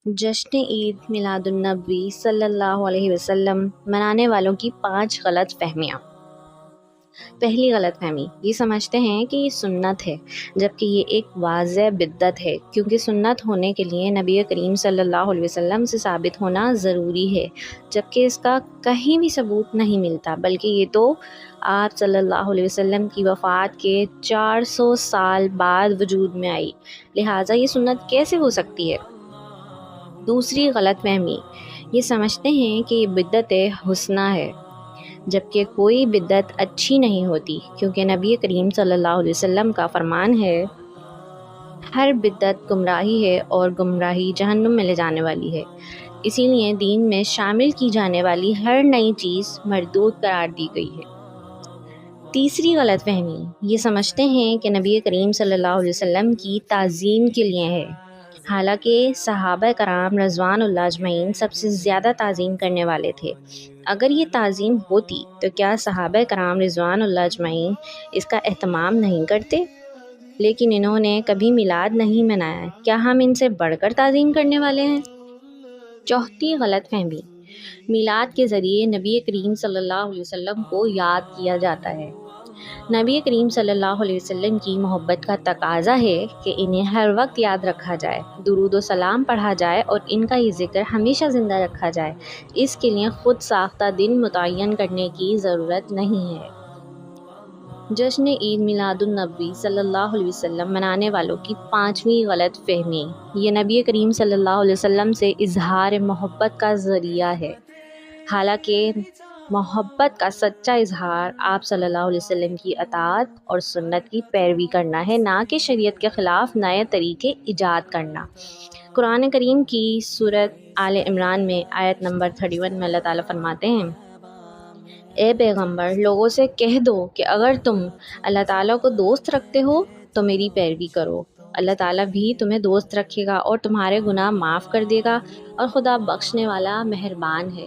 جشن عید میلاد النبی صلی اللہ علیہ وسلم منانے والوں کی 5 غلط فہمیاں۔ پہلی غلط فہمی، یہ سمجھتے ہیں کہ یہ سنت ہے، جبکہ یہ ایک واضح بدعت ہے، کیونکہ سنت ہونے کے لیے نبی کریم صلی اللہ علیہ وسلم سے ثابت ہونا ضروری ہے، جبکہ اس کا کہیں بھی ثبوت نہیں ملتا، بلکہ یہ تو آپ صلی اللہ علیہ وسلم کی وفات کے 400 سال بعد وجود میں آئی، لہٰذا یہ سنت کیسے ہو سکتی ہے؟ دوسری غلط فہمی، یہ سمجھتے ہیں کہ یہ بدعت حسنہ ہے، جبکہ کوئی بدعت اچھی نہیں ہوتی، کیونکہ نبی کریم صلی اللہ علیہ وسلم کا فرمان ہے، ہر بدعت گمراہی ہے اور گمراہی جہنم میں لے جانے والی ہے، اسی لیے دین میں شامل کی جانے والی ہر نئی چیز مردود قرار دی گئی ہے۔ تیسری غلط فہمی، یہ سمجھتے ہیں کہ نبی کریم صلی اللہ علیہ وسلم کی تعظیم کے لیے ہے، حالانکہ صحابہ کرام رضوان اللہ اجمعین سب سے زیادہ تعظیم کرنے والے تھے۔ اگر یہ تعظیم ہوتی تو کیا صحابہ کرام رضوان اللہ اجمعین اس کا اہتمام نہیں کرتے؟ لیکن انہوں نے کبھی میلاد نہیں منایا، کیا ہم ان سے بڑھ کر تعظیم کرنے والے ہیں؟ چوتھی غلط فہمی، میلاد کے ذریعے نبی کریم صلی اللہ علیہ وسلم کو یاد کیا جاتا ہے۔ نبی کریم صلی اللہ علیہ وسلم کی محبت کا تقاضا ہے کہ انہیں ہر وقت یاد رکھا جائے، درود و سلام پڑھا جائے اور ان کا یہ ذکر ہمیشہ زندہ رکھا جائے۔ اس کے لیے خود ساختہ دن متعین کرنے کی ضرورت نہیں ہے۔ جشن عید میلاد النبی صلی اللہ علیہ وسلم منانے والوں کی 5ویں غلط فہمی، یہ نبی کریم صلی اللہ علیہ وسلم سے اظہار محبت کا ذریعہ ہے، حالانکہ محبت کا سچا اظہار آپ صلی اللہ علیہ وسلم کی اطاعت اور سنت کی پیروی کرنا ہے، نہ کہ شریعت کے خلاف نئے طریقے ایجاد کرنا۔ قرآن کریم کی سورۃ آل عمران میں آیت نمبر 31 میں اللہ تعالیٰ فرماتے ہیں، اے پیغمبر، لوگوں سے کہہ دو کہ اگر تم اللہ تعالیٰ کو دوست رکھتے ہو تو میری پیروی کرو، اللہ تعالیٰ بھی تمہیں دوست رکھے گا اور تمہارے گناہ معاف کر دے گا، اور خدا بخشنے والا مہربان ہے۔